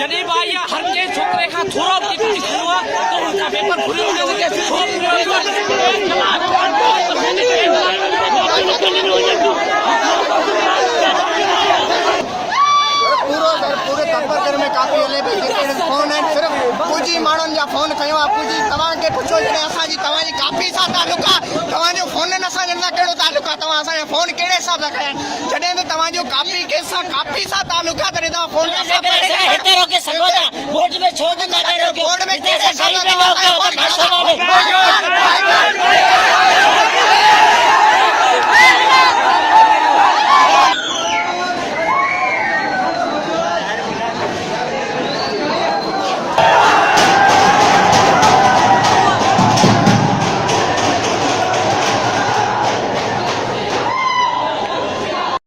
जॾहिं बि आई आहे हर कंहिं छोकिरे खां थोरो बि ॾिठो आहे त हुनजा पेपर घुरी पूरे तंबर में काफ़ी हले पई फोन आहिनि सिर्फ़ कुझु ई माण्हुनि जा फोन कयो आहे कुझु तव्हांखे पुछो जॾहिं असांजी तव्हांजी काफ़ी सां तालुक आहे तव्हांजो फोननि असां ॼणा कहिड़ो तालुक आहे तव्हां असांजा फोन कहिड़े हिसाब सां खया आहिनि जॾहिं त तव्हांजो काफ़ी केस सां काफ़ी सां तालुक आहे तॾहिं तव्हां फोन हिते रोके सघो था बोर्ड में छो न रोके बोर्ड में कहिड़े हिसाब सां